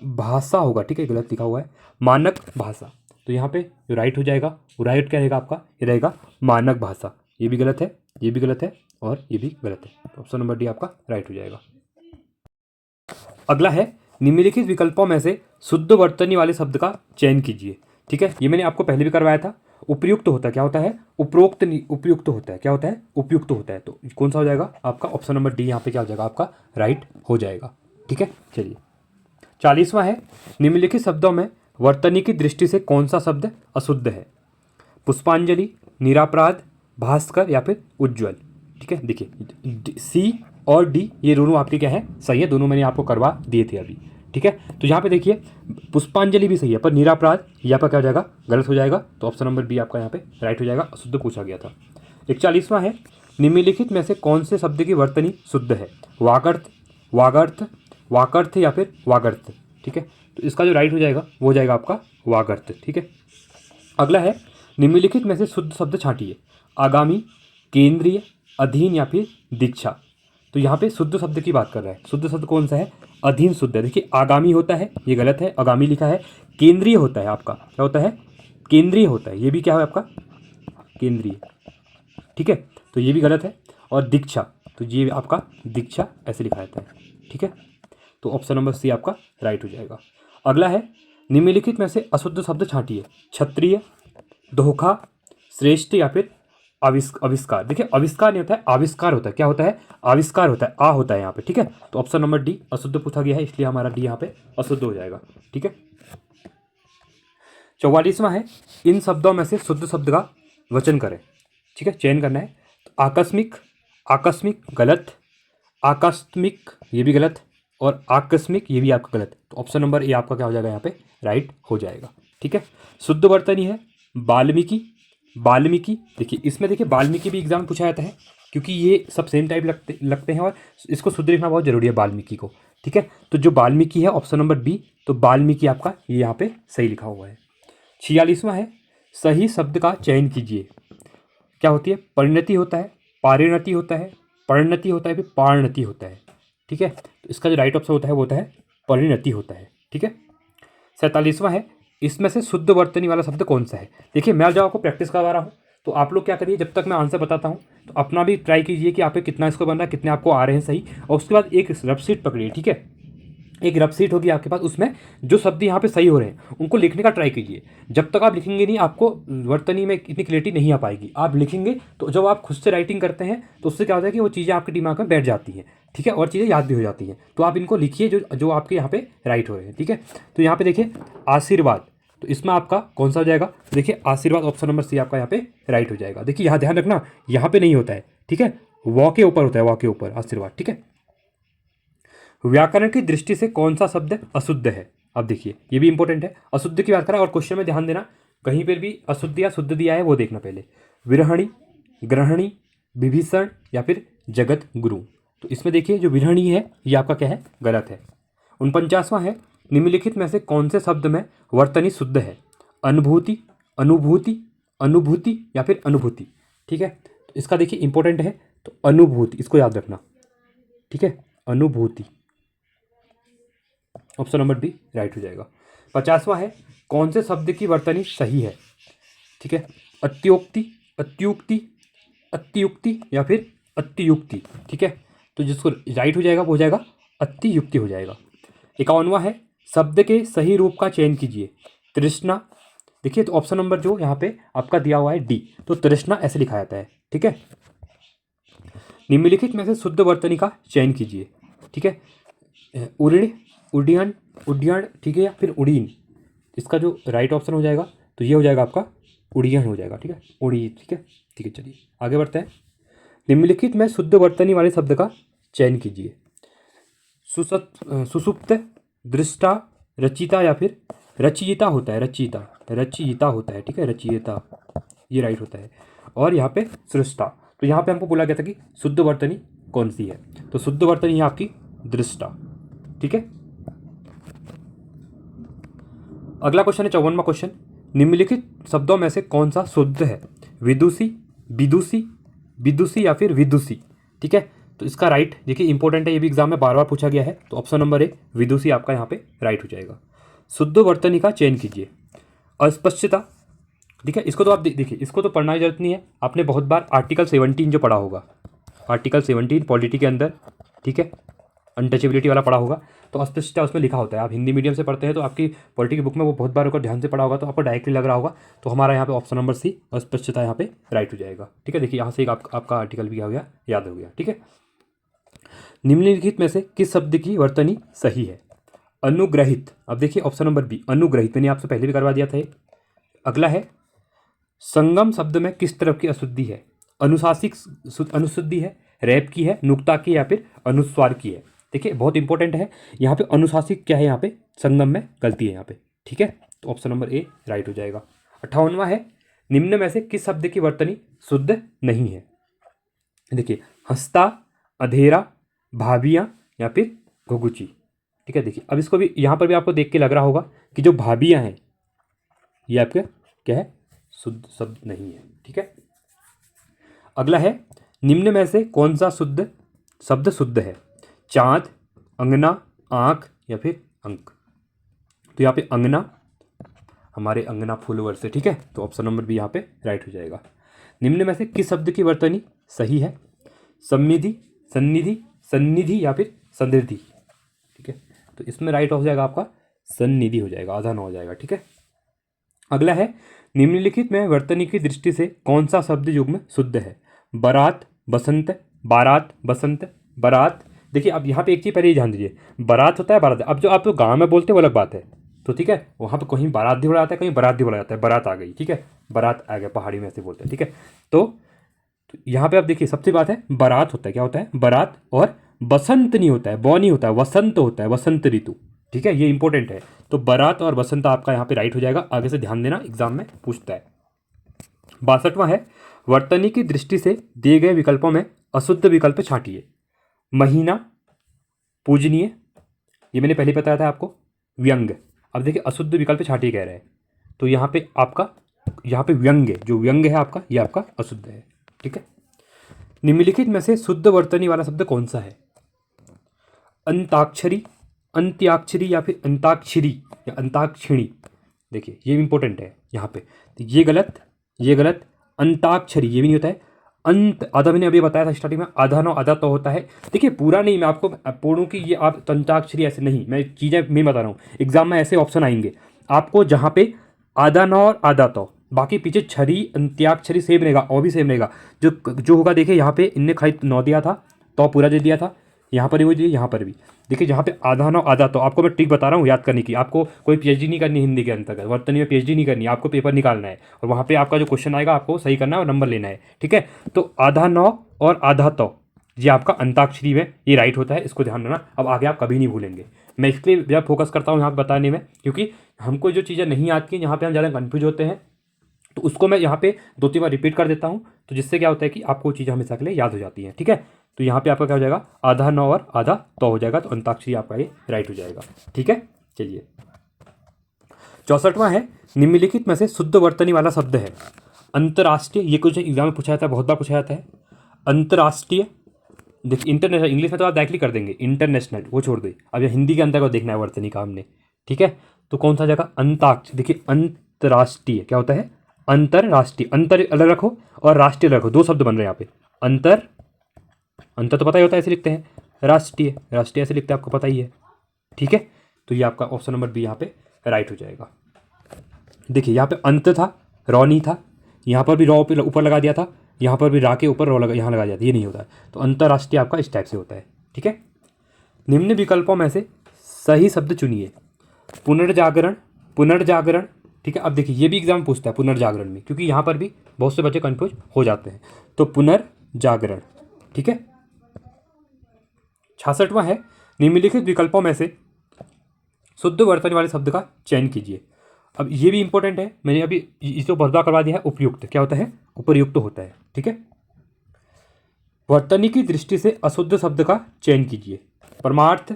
भाषा होगा, ठीक है, गलत लिखा हुआ है, मानक भाषा। तो यहाँ पे जो राइट हो जाएगा वो राइट क्या रहेगा आपका, ये रहेगा मानक भाषा। ये भी गलत है, ये भी गलत है और ये भी गलत है। तो ऑप्शन नंबर डी आपका राइट हो जाएगा। अगला है, निम्नलिखित विकल्पों में से शुद्ध वर्तनी वाले शब्द का चयन कीजिए, ठीक है। ये मैंने आपको पहले भी करवाया था। उपयुक्त होता है, क्या होता है, उपरोक्त नहीं, उपयुक्त होता है, क्या होता है, उपयुक्त होता है। तो कौन सा हो जाएगा आपका, ऑप्शन नंबर डी यहाँ पे क्या हो जाएगा आपका, राइट हो जाएगा, ठीक है। चलिए 40वां है, निम्नलिखित शब्दों में वर्तनी की दृष्टि से कौन सा शब्द अशुद्ध है? पुष्पांजलि, निरापराध, भास्कर या फिर उज्ज्वल, ठीक है। देखिए सी और डी ये दोनों आपके क्या है, सही है, दोनों मैंने आपको करवा दिए थे अभी, ठीक है। तो यहाँ पे देखिए पुष्पांजलि भी सही है, पर निरापराध यहाँ पर क्या हो जाएगा, गलत हो जाएगा। तो ऑप्शन नंबर बी आपका यहाँ पे राइट हो जाएगा, अशुद्ध पूछा गया था। 41वां है, निम्नलिखित में से कौन से शब्द की वर्तनी शुद्ध है? वागर्थ, वागर्थ, वाकर्थ या फिर वागर्थ, ठीक है। तो इसका जो राइट हो जाएगा वो हो जाएगा आपका वागर्थ, ठीक है। अगला है, निम्नलिखित में से शुद्ध शब्द छांटिए। आगामी, केंद्रीय, अधीन या फिर दीक्षा। तो यहाँ पे शुद्ध शब्द की बात कर रहा है। शुद्ध शब्द कौन सा है, अधीन शुद्ध है। देखिए आगामी होता है, ये गलत है, आगामी लिखा है। केंद्रीय होता है आपका, क्या होता है, केंद्रीय होता है, ये भी क्या है आपका, केंद्रीय, ठीक है। तो ये भी गलत है। और दीक्षा, तो ये आपका दीक्षा ऐसे लिखा जाता है, ठीक है। तो ऑप्शन नंबर सी आपका राइट हो जाएगा। अगला है, निम्नलिखित में से अशुद्ध शब्द छांटिए। क्षत्रिय, धोखा, श्रेष्ठ या फिर आविष्कार। देखिए आविष्कार नहीं होता है, आविष्कार होता है, क्या होता है, आविष्कार होता है, आ होता है यहाँ पे, ठीक है। तो ऑप्शन नंबर डी अशुद्ध पूछा गया है, इसलिए हमारा डी यहाँ पे अशुद्ध हो जाएगा, ठीक है। 44वां है, इन शब्दों में से शुद्ध शब्द का वचन करें, ठीक है, चयन करना है। तो आकस्मिक, आकस्मिक गलत, आकस्मिक ये भी गलत और आकस्मिक ये भी आपका गलत। तो ऑप्शन नंबर ए आपका क्या हो जाएगा, यहाँ पे राइट हो जाएगा, ठीक है। शुद्ध वर्तनी है वाल्मीकि, वाल्मीकि। देखिए इसमें देखिए वाल्मीकि भी एग्जाम पूछा जाता है, क्योंकि ये सब सेम टाइप लगते हैं और इसको शुद्ध लिखना बहुत जरूरी है वाल्मीकि को, ठीक है। तो जो वाल्मीकि है ऑप्शन नंबर बी, तो वाल्मीकि आपका ये यहाँ पे सही लिखा हुआ है। 46वां है, सही शब्द का चयन कीजिए। क्या होती है, परिणति होता है, पारिणति होता है, परिणति होता है, फिर पारणति होता है, ठीक है। तो इसका जो राइट ऑप्शन होता है वो होता है परिणति होता है, ठीक है। 47वां है, इसमें से शुद्ध वर्तनी वाला शब्द कौन सा है? देखिए मैं जब आपको प्रैक्टिस करवा रहा हूँ तो आप लोग क्या करिए, जब तक मैं आंसर बताता हूँ तो अपना भी ट्राई कीजिए कि आप पे कितना इसको बन रहा है, कितने आपको आ रहे हैं सही। और उसके बाद एक रफ शीट पकड़िए, ठीक है, एक रफ शीट होगी आपके पास, उसमें जो शब्द यहाँ पे सही हो रहे हैं उनको लिखने का ट्राई कीजिए। जब तक आप लिखेंगे नहीं आपको वर्तनी में इतनी क्लियरिटी नहीं आ पाएगी। आप लिखेंगे तो जब आप खुद से राइटिंग करते हैं तो उससे क्या होता है कि वो चीज़ें आपके दिमाग में बैठ जाती हैं, ठीक है, और चीज़ें याद भी हो जाती हैं। तो आप इनको लिखिए जो जो आपके यहाँ पे राइट हो रहे हैं, ठीक है। तो यहाँ पे देखिए आशीर्वाद, तो इसमें आपका कौन सा हो जाएगा, देखिए आशीर्वाद ऑप्शन नंबर सी आपका यहाँ पे राइट हो जाएगा। देखिए यहाँ ध्यान रखना, यहाँ पे नहीं होता है, ठीक है, वॉ के ऊपर होता है, वॉ के ऊपर आशीर्वाद, ठीक है। व्याकरण की दृष्टि से कौन सा शब्द अशुद्ध है? अब देखिए ये भी इंपॉर्टेंट है, अशुद्ध की बात करें और क्वेश्चन में ध्यान देना, कहीं पर भी अशुद्ध या शुद्ध दिया है वो देखना पहले। विरहणी, ग्रहणी, विभीषण या फिर जगत गुरु। तो इसमें देखिए जो विरहणी है ये आपका क्या है, गलत है। 49वां है, निम्नलिखित में से कौन से शब्द में वर्तनी शुद्ध है? अनुभूति, अनुभूति, अनुभूति या फिर अनुभूति, ठीक है। तो इसका देखिए इंपॉर्टेंट है, तो अनुभूति, इसको याद रखना, ठीक है, अनुभूति, ऑप्शन नंबर बी राइट हो जाएगा। 50वां है, कौन से शब्द की वर्तनी सही है? ठीक है, अत्योक्ति, अत्युक्ति, अत्युक्ति या फिर अत्युक्ति, ठीक है। तो जिसको राइट हो जाएगा वो हो जाएगा अत्युक्ति हो जाएगा। 51वां है, शब्द के सही रूप का चयन कीजिए। तृष्णा, देखिए तो ऑप्शन नंबर जो यहाँ पे आपका दिया हुआ है डी, तो तृष्णा ऐसे लिखा जाता है, ठीक है। निम्नलिखित में से शुद्ध वर्तनी का चयन कीजिए, ठीक है। उड़ीण, उड्डयन, उड्डयन, ठीक है, या फिर उड़ीन, इसका जो राइट ऑप्शन हो जाएगा तो ये हो जाएगा आपका उड़ियन हो जाएगा, ठीक है, उड़ी, ठीक है, ठीक है। चलिए आगे बढ़ते हैं। निम्नलिखित में शुद्ध वर्तनी वाले शब्द का चयन कीजिए। सुसुप्त, दृष्टा, रचिता या फिर रचयिता होता है, रचयिता, रचयिता होता है, ठीक है, रचयिता ये राइट होता है। और यहाँ पे सृष्टा। तो यहाँ पे हमको बोला गया था कि शुद्ध वर्तनी कौन सी है, तो शुद्ध वर्तनी है आपकी दृष्टा। ठीक है, अगला क्वेश्चन है 54वां क्वेश्चन, निम्नलिखित शब्दों में से कौन सा शुद्ध है? विदुषी, विदुषी, विदुषी या फिर विदुषी। ठीक है, तो इसका राइट देखिए इंपॉर्टेंट है, ये भी एग्जाम में बार बार पूछा गया है, तो ऑप्शन नंबर ए विदुषी आपका यहाँ पे राइट हो जाएगा। शुद्ध वर्तनी का चयन कीजिए। अस्पष्टता, ठीक है, इसको तो आप देखिए, इसको तो पढ़ना की जरूरत नहीं है, आपने बहुत बार आर्टिकल 17 जो पढ़ा होगा, आर्टिकल 17 पॉलिटी के अंदर, ठीक है, अनटचेबिलिटी वाला पढ़ा होगा, तो अस्पष्टता उसमें लिखा होता है। आप हिंदी मीडियम से पढ़ते हैं तो आपकी पॉलिटी की बुक में वो बहुत बार होकर ध्यान से पढ़ा होगा, तो आपको डायरेक्टली लग रहा होगा, तो हमारा यहाँ पे ऑप्शन नंबर सी अस्पष्टता यहाँ पे राइट हो जाएगा। ठीक है, देखिए यहाँ से एक आपका आर्टिकल भी क्या हो गया, याद हो गया। ठीक है, निम्नलिखित में से किस शब्द की वर्तनी सही है? अनुग्रहित, अब देखिए ऑप्शन नंबर बी अनुग्रहित, मैंने आपसे पहले भी करवा दिया था ये। अगला है संगम शब्द में किस तरफ की अशुद्धि है? अनुशासिक अनुशुद्धि है, रैप की है, नुक्ता की या फिर अनुस्वार की है? देखिए बहुत इंपॉर्टेंट है यहाँ पे, अनुशासिक क्या है यहाँ पे, संगम में गलती है यहाँ पे। ठीक है, तो ऑप्शन नंबर ए राइट हो जाएगा। 58वां है, निम्न में से किस शब्द की वर्तनी शुद्ध नहीं है? देखिए हंसता, अधेरा, भाभियाँ या फिर घुघुची। ठीक है, देखिए अब इसको भी यहाँ पर भी आपको देख के लग रहा होगा कि जो भाभियाँ हैं ये आपके क्या है, शुद्ध शब्द नहीं है। ठीक है, अगला है निम्न में से कौन सा शुद्ध शब्द शुद्ध है? चाँद, अंगना, आँख या फिर अंक। तो यहाँ पे अंगना, हमारे अंगना फूलवर से। ठीक है, तो ऑप्शन नंबर बी यहाँ पे राइट हो जाएगा। निम्न में से किस शब्द की वर्तनी सही है? समनिधि, सन्निधि, सन्निधि या फिर समृद्धि। ठीक है, तो इसमें राइट हो जाएगा आपका सन्निधि हो जाएगा, आधा ना हो जाएगा। ठीक है, अगला है निम्नलिखित में वर्तनी की दृष्टि से कौन सा शब्द युग्म शुद्ध है? बारात, बसंत, बारात, बसंत, बारात। देखिए अब यहाँ पे एक चीज़ पहले ही ध्यान दीजिए, बारात होता है बारात, अब जो आप तो गाँव में बोलते हैं वो अलग बात है, तो ठीक है, वहाँ पे कहीं बारात भी बोला जाता है, कहीं बारात भी बोला जाता है, बारात आ गई। ठीक है, बारात आ गया, पहाड़ी में ऐसे बोलते हैं। ठीक है, तो यहाँ पे आप देखिए सबसे बात है, बारात होता है, क्या होता है, बारात, और बसंत नहीं होता है, बौ नहीं होता है, वसंत होता है, वसंत ऋतु। ठीक है, ये इंपॉर्टेंट है, तो बारात और बसंत आपका यहाँ पे राइट हो जाएगा, आगे से ध्यान देना, एग्जाम में पूछता है। 62वां है, वर्तनी की दृष्टि से दिए गए विकल्पों में अशुद्ध विकल्प छांटिए। महीना, पूजनीय, ये मैंने पहले बताया था आपको, व्यंग। अब देखिए अशुद्ध विकल्प छांटिए कह रहे हैं, तो यहाँ पे आपका यहाँ पे व्यंग, जो व्यंग है आपका, ये आपका अशुद्ध है। ठीक है, निम्नलिखित में से शुद्ध वर्तनी वाला शब्द कौन सा है? अंताक्षरी, अंत्याक्षरी या फिर अंताक्षरी या अंताक्षिणी। देखिए ये इंपॉर्टेंट है यहाँ पे, तो ये गलत, ये गलत। अंताक्षरी ये भी नहीं होता है, अंत आधा मैंने अभी बताया था स्टार्टिंग में, आधा नौ आधा तो होता है। देखिए पूरा नहीं मैं आपको बोलूँ कि ये आप अंताक्षरी ऐसे नहीं, मैं चीज़ें मैं बता रहा हूँ, एग्जाम में ऐसे ऑप्शन आएंगे आपको जहाँ पे आधा नौ और आधा तो, बाकी पीछे छरी अंत्याक्षरी सेम रहेगा, और भी सेम रहेगा। जो होगा देखिए यहाँ पे इनने खाली नौ दिया था, तो पूरा दे दिया था, यहाँ पर भी वो दिया, यहाँ पर भी देखिए जहाँ पे आधा नौ आधा तो, आपको मैं ट्रिक बता रहा हूँ याद करने की, आपको कोई पीएचडी नहीं करनी हिंदी के अंतर्गत, वर्तनी में पीएचडी नहीं करनी, आपको पेपर निकालना है और वहाँ पे आपका जो क्वेश्चन आएगा आपको सही करना है और नंबर लेना है। ठीक है, तो आधा नौ और आधा तो ये आपका अंताक्षरी में ये राइट होता है, इसको ध्यान रखना, अब आगे आप कभी नहीं भूलेंगे। मैं इसलिए ज़्यादा फोकस करता हूँ यहाँ बताने में, क्योंकि हमको जो चीज़ें नहीं आती हैं यहाँ पे हम ज़्यादा कन्फ्यूज होते हैं, तो उसको मैं यहाँ पे 2-3 बार रिपीट कर देता हूँ, तो जिससे क्या होता है कि आपको चीज़ें हमेशा के लिए याद हो जाती हैं। ठीक है, तो यहाँ पे आपका क्या हो जाएगा, आधा नौ और आधा तो हो जाएगा, तो अंताक्षरी आपका ये राइट हो जाएगा। ठीक है, चलिए 64वां है, निम्नलिखित में से शुद्ध वर्तनी वाला शब्द है। अंतर्राष्ट्रीय, ये कुछ एग्जाम में पूछा जाता है, बहुत बार पूछा जाता है। अंतर्राष्ट्रीय, देखिए इंटरनेशनल, इंग्लिश में तो आप डायरेक्टली कर देंगे, इंटरनेशनल वो छोड़ दे, अब ये हिंदी के अंदर को देखना है वर्तनी का हमने। ठीक है, तो कौन सा जगह, अंताक्ष, देखिए अंतर्राष्ट्रीय क्या होता है, अंतरराष्ट्रीय, अंतर अलग रखो और राष्ट्रीय रखो, दो शब्द बन रहे हैं यहाँ पे। अंतर, अंतर तो पता ही होता है, ऐसे लिखते हैं, राष्ट्रीय, राष्ट्रीय ऐसे लिखते हैं, आपको पता ही है। ठीक है, तो ये आपका ऑप्शन नंबर बी यहाँ पे राइट हो जाएगा। देखिए यहाँ पे अंत था, रॉ नहीं था, यहाँ पर भी रॉ पे ऊपर लगा दिया था, यहाँ पर भी रा के ऊपर रॉ लगा, यहाँ लगा दिया था, ये नहीं होता है, तो अंतर्राष्ट्रीय आपका इस टाइप से होता है। ठीक है, निम्न विकल्पों में से सही शब्द चुनिए। पुनर्जागरण, पुनर्जागरण। ठीक है, अब देखिए ये भी एग्जाम पूछता है पुनर्जागरण में, क्योंकि यहाँ पर भी बहुत से बच्चे कन्फ्यूज हो जाते हैं, तो पुनर्जागरण। ठीक है, 66वां है, निम्नलिखित विकल्पों में से शुद्ध वर्तनी वाले शब्द का चयन कीजिए। अब ये भी इंपॉर्टेंट है, मैंने अभी इसको बहुत बार करवा दिया है। उपयुक्त क्या होता है? उपयुक्त होता है। ठीक है, वर्तनी की दृष्टि से अशुद्ध शब्द का चयन कीजिए। परमार्थ,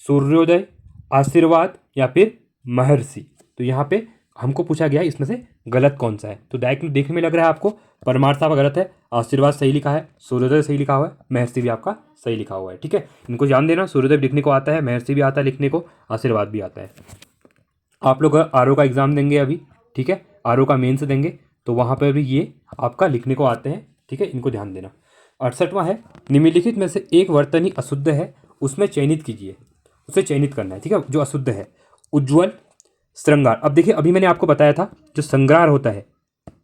सूर्योदय, आशीर्वाद या फिर महर्षि। तो यहाँ पे हमको पूछा गया है इसमें से गलत कौन सा है। तो डायरेक्ट देखने में लग रहा है आपको परमार्थ आपका गलत है, आशीर्वाद सही लिखा है, सूर्योदय सही लिखा हुआ है, महर्षि भी आपका सही लिखा हुआ है। ठीक है, इनको ध्यान देना, सूर्योदय लिखने को आता है, महर्षि भी आता है लिखने को, आशीर्वाद भी आता है। आप लोग आरओ का एग्ज़ाम देंगे अभी, ठीक है, आरओ का मेंस देंगे, तो वहाँ पर भी ये आपका लिखने को आते हैं। ठीक है, इनको ध्यान देना। 68वां है, निम्नलिखित में से एक वर्तनी अशुद्ध है, उसमें चयनित कीजिए। उसे चयनित करना है। ठीक है, जो अशुद्ध है। उज्ज्वल, श्रृंगार। अब देखिए, अभी मैंने आपको बताया था जो श्रृंगार होता है,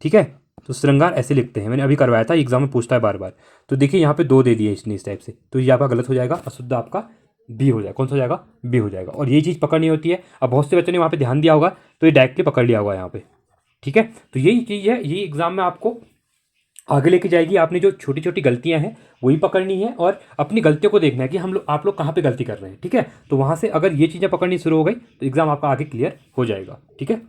ठीक है, तो श्रृंगार ऐसे लिखते हैं, मैंने अभी करवाया था, एग्जाम में पूछता है बार बार। तो देखिए यहाँ पे 2 दे दिए इसने इस टाइप से, तो ये आपका गलत हो जाएगा, अशुद्ध आपका बी हो जाएगा। कौन सा हो जाएगा? बी हो जाएगा। और ये चीज़ पकड़नी होती है। अब बहुत से बच्चों ने वहाँ पे ध्यान दिया होगा, तो ये डायरेक्टली पकड़ लिया होगा यहाँ पे। ठीक है, तो यही चीज़ है, ये एग्जाम में आपको आगे लेके जाएगी। आपने जो छोटी छोटी गलतियां हैं वही पकड़नी है, और अपनी गलतियों को देखना है कि आप लोग कहाँ पे गलती कर रहे हैं। ठीक है, तो वहाँ से अगर ये चीज़ें पकड़नी शुरू हो गई तो एग्जाम आपका आगे क्लियर हो जाएगा। ठीक है,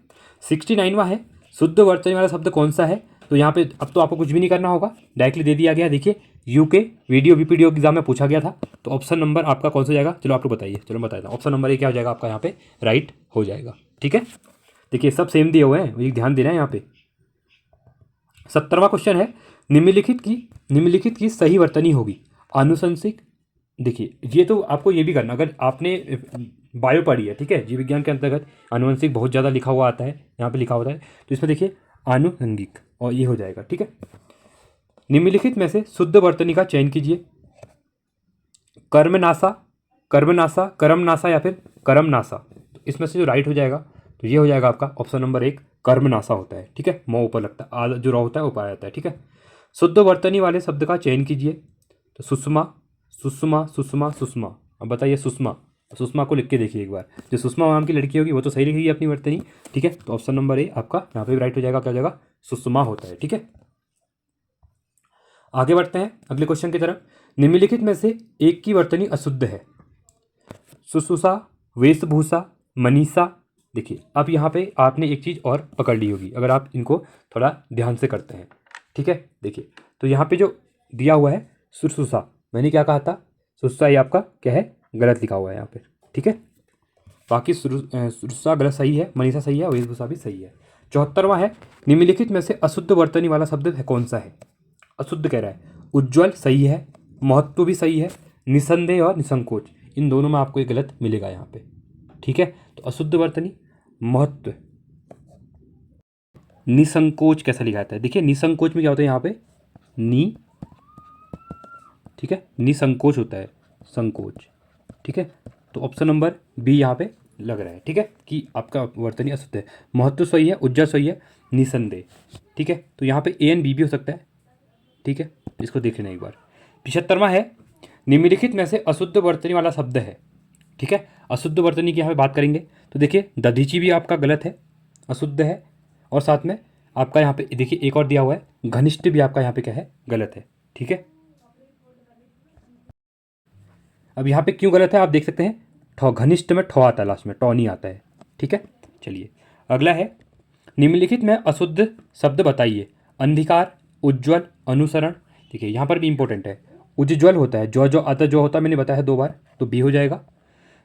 69वां है, शुद्ध वर्तनी वाला शब्द कौन सा है? तो यहाँ पे अब तो आपको कुछ भी नहीं करना होगा, डायरेक्टली दे दिया गया। देखिए, यूके वीडियो वीपीडीओ एग्जाम में पूछा गया था, तो ऑप्शन नंबर आपका कौन सा जाएगा? चलो आप लोग बताइए, चलो मैं बताता हूँ। ऑप्शन नंबर ए क्या हो जाएगा आपका यहाँ पे? राइट हो जाएगा। ठीक है, देखिए सब सेम दिए हुए हैं, वही ध्यान देना है यहाँ पे। 70वां क्वेश्चन है, निम्नलिखित की सही वर्तनी होगी। आनुशंसिक। देखिए, ये तो आपको ये भी करना, अगर आपने बायो पढ़ी है, ठीक है, जीव विज्ञान के अंतर्गत आनुवंशिक बहुत ज़्यादा लिखा हुआ आता है, यहाँ पे लिखा होता है, तो इसमें देखिए आनुषंगिक, और ये हो जाएगा। ठीक है, निम्नलिखित में से शुद्ध वर्तनी का चयन कीजिए। कर्मनाशा, कर्मनाशा, कर्मनाशा या फिर कर्मनाशा। तो इसमें से जो राइट हो जाएगा, तो ये हो जाएगा आपका ऑप्शन नंबर 1, कर्मनाशा होता है। ठीक है, म ऊपर लगता है, आधा जो रॉ होता है ऊपर आ जाता है। ठीक है, शुद्ध वर्तनी वाले शब्द का चयन कीजिए। तो सुषमा, सुषमा, सुषमा, सुषमा। अब बताइए सुषमा, सुषमा को लिख के देखिए एक बार, जो सुषमा नाम की लड़की होगी वो तो सही लिखेगी अपनी वर्तनी। ठीक है, तो ऑप्शन नंबर ए आपका यहाँ पे भी राइट हो जाएगा। क्या हो जाएगा? सुषमा होता है। ठीक है, आगे बढ़ते हैं अगले क्वेश्चन की तरफ। निम्नलिखित में से एक की वर्तनी अशुद्ध है। सुसुसा, वेशभूषा, मनीषा। देखिए, अब यहाँ पे आपने एक चीज़ और पकड़ ली होगी अगर आप इनको थोड़ा ध्यान से करते हैं। ठीक है, देखिए, तो यहाँ पे जो दिया हुआ है सुसुसा, मैंने क्या कहा था? सुसुसा ये आपका क्या है? गलत लिखा हुआ है यहाँ पे। ठीक है, बाकी सुसुसा गलत सही है, मनीषा सही है, वेशभूषा भी सही है। 74वां है, निम्नलिखित में से अशुद्ध वर्तनी वाला शब्द है कौन सा है? अशुद्ध कह रहा है। उज्ज्वल सही है, महत्व भी सही है, निसंदेह और निसंकोच, इन दोनों में आपको एक गलत मिलेगा यहाँ पे। ठीक है, तो अशुद्ध वर्तनी, महत्व, निसंकोच कैसा लिखा जाता है? देखिए, निसंकोच में क्या होता है यहाँ पे? नी, ठीक है, निसंकोच होता है, संकोच। ठीक है, तो ऑप्शन नंबर बी यहाँ पे लग रहा है। ठीक है, कि आपका वर्तनी अशुद्ध है। महत्व सही है, उज्ज्वल सही है, निसंदेह। ठीक है, तो यहाँ पे ए एंड बी भी हो सकता है। ठीक है, इसको देख लेना एक बार। 75वां है, निम्नलिखित में से अशुद्ध वर्तनी वाला शब्द है। ठीक है, अशुद्ध वर्तनी की यहाँ पे बात करेंगे, तो देखिए दधीची भी आपका गलत है, अशुद्ध है, और साथ में आपका यहाँ पे देखिए एक और दिया हुआ है, घनिष्ठ भी आपका यहाँ पे क्या है? गलत है। ठीक है, अब यहाँ पे क्यों गलत है आप देख सकते हैं, ठौ, घनिष्ठ में ठौ आता है लास्ट में, टॉ नहीं आता है। ठीक है, चलिए अगला है, निम्नलिखित में अशुद्ध शब्द बताइए। अंधकार, उज्ज्वल, अनुसरण। देखिए यहाँ पर भी इंपॉर्टेंट है, उज्ज्वल होता है, जो आता जो होता है मैंने बताया 2 बार, तो बी हो जाएगा।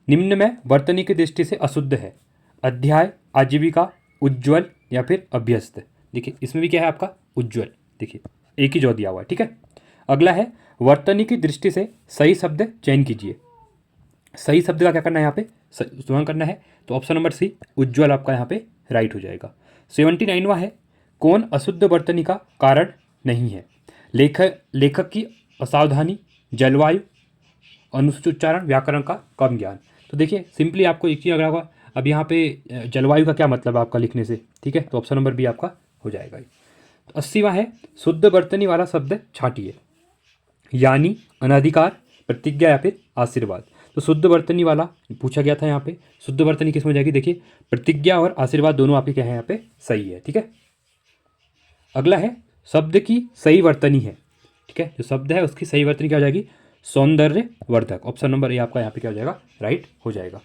निम्न में वर्तनी की दृष्टि से अशुद्ध है। अध्याय, आजीविका, उज्ज्वल या फिर अभ्यस्त। देखिए इसमें भी क्या है आपका? उज्ज्वल। देखिए एक ही जो दिया हुआ है। ठीक है, अगला है, वर्तनी की दृष्टि से सही शब्द चयन कीजिए। सही शब्द का क्या करना है यहाँ पे? चयन करना है, तो ऑप्शन नंबर सी, उज्ज्वल आपका यहाँ पे राइट हो जाएगा। 79वां है, कौन अशुद्ध वर्तनी का कारण नहीं है? लेखक की असावधानी, जलवायु, अनुचित उच्चारण, व्याकरण का कम ज्ञान। तो देखिए सिंपली आपको एक चीज़ अगर होगा, अब यहाँ पे जलवायु का क्या मतलब है आपका लिखने से? ठीक है, तो ऑप्शन नंबर बी आपका हो जाएगा। तो 80वां है, शुद्ध वर्तनी वाला शब्द छांटिए। यानी, अनधिकार, प्रतिज्ञा या फिर आशीर्वाद। तो शुद्ध वर्तनी वाला पूछा गया था यहाँ पे, शुद्ध वर्तनी किस में हो जाएगी? देखिए प्रतिज्ञा और आशीर्वाद दोनों आपके क्या है यहाँ पे? सही है। ठीक है, अगला है, शब्द की सही वर्तनी है। ठीक है, जो शब्द है उसकी सही वर्तनी क्या हो जाएगी? सौंदर्य वर्धक। ऑप्शन नंबर ए आपका यहाँ पे क्या हो जाएगा? राइट हो जाएगा।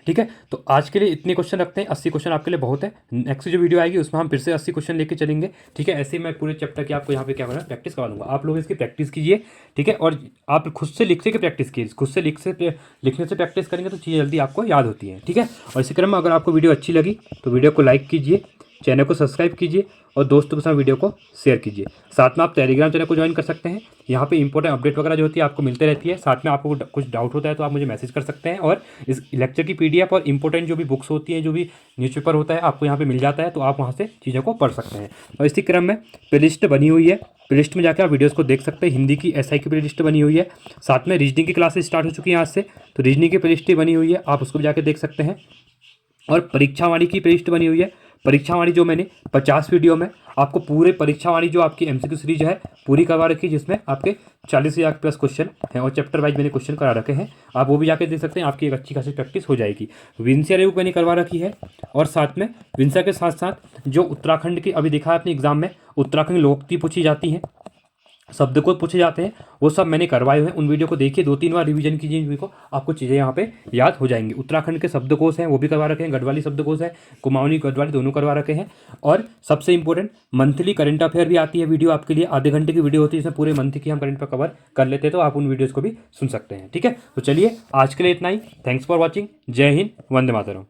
ठीक है। तो आज के लिए इतने क्वेश्चन रखते हैं, 80 क्वेश्चन आपके लिए बहुत है। नेक्स्ट जो वीडियो आएगी उसमें हम फिर से 80 क्वेश्चन लेके चलेंगे। ठीक है, ऐसे ही मैं पूरे चैप्टर की आपको यहाँ पे क्या करना प्रैक्टिस करवा दूंगा। आप लोग इसकी प्रैक्टिस कीजिए। ठीक है, और आप खुद से लिखने की प्रैक्टिस कीजिए। खुद से लिखने से प्रैक्टिस करेंगे तो चीज़ें जल्दी आपको याद होती हैं। ठीक है, और इसी क्रम में अगर आपको वीडियो अच्छी लगी तो वीडियो को लाइक कीजिए, चैनल को सब्सक्राइब कीजिए और दोस्तों के साथ वीडियो को शेयर कीजिए। साथ में आप टेलीग्राम चैनल को ज्वाइन कर सकते हैं। यहाँ पे इंपॉर्टेंट अपडेट वगैरह जो होती है आपको मिलते रहती है। साथ में आपको कुछ डाउट होता है तो आप मुझे मैसेज कर सकते हैं, और इस लेक्चर की पीडीएफ और इंपॉर्टेंट जो भी बुक्स होती हैं, जो भी न्यूज़पेपर होता है, आपको यहाँ पे मिल जाता है, तो आप वहाँ से चीज़ों को पढ़ सकते हैं। और इसी क्रम में प्लेलिस्ट बनी हुई है, प्लेलिस्ट में जाकर आप वीडियोज़ को देख सकते हैं। हिंदी की एसआई की प्लेलिस्ट बनी हुई है, साथ में रीजनिंग की क्लासेस स्टार्ट हो चुकी हैं आज से, तो रीजनिंग की प्लेलिस्ट बनी हुई है, आप उसको भी जाकर देख सकते हैं। और परीक्षावाणी की प्लेलिस्ट बनी हुई है। परीक्षावाणी जो मैंने 50 वीडियो में आपको पूरे परीक्षावाणी जो आपकी एमसीक्यू सीरीज है पूरी करवा रखी है, जिसमें आपके 40,000 प्लस क्वेश्चन हैं और चैप्टर वाइज मैंने क्वेश्चन करा रखे हैं। आप वो भी जाके देख सकते हैं, आपकी एक अच्छी खासी प्रैक्टिस हो जाएगी। विंसिया बुक मैंने करवा रखी है, और साथ में विंसिया के साथ साथ जो उत्तराखंड की अभी देखा है अपने एग्जाम में उत्तराखंड लोकती पूछी जाती हैं, शब्दकोश पूछे जाते हैं, वो सब मैंने करवाए हुए हैं। उन वीडियो को देखिए, 2-3 बार रिवीजन कीजिए इनको, आपको चीज़ें यहाँ पे याद हो जाएंगी। उत्तराखंड के शब्दकोश हैं वो भी करवा रखे हैं, गढ़वाली शब्दकोश है, कुमाऊनी गढ़वाली दोनों करवा रखे हैं। और सबसे इंपॉर्टेंट मंथली करंट अफेयर भी आती है वीडियो आपके लिए, आधे घंटे की वीडियो होती है, जिसमें पूरे मंथ की हम करंट पर कवर कर लेते हैं, तो आप उन वीडियोज़ को भी सुन सकते हैं। ठीक है, तो चलिए आज के लिए इतना ही। Thanks for watching. जय हिंद, वंदे मातरम।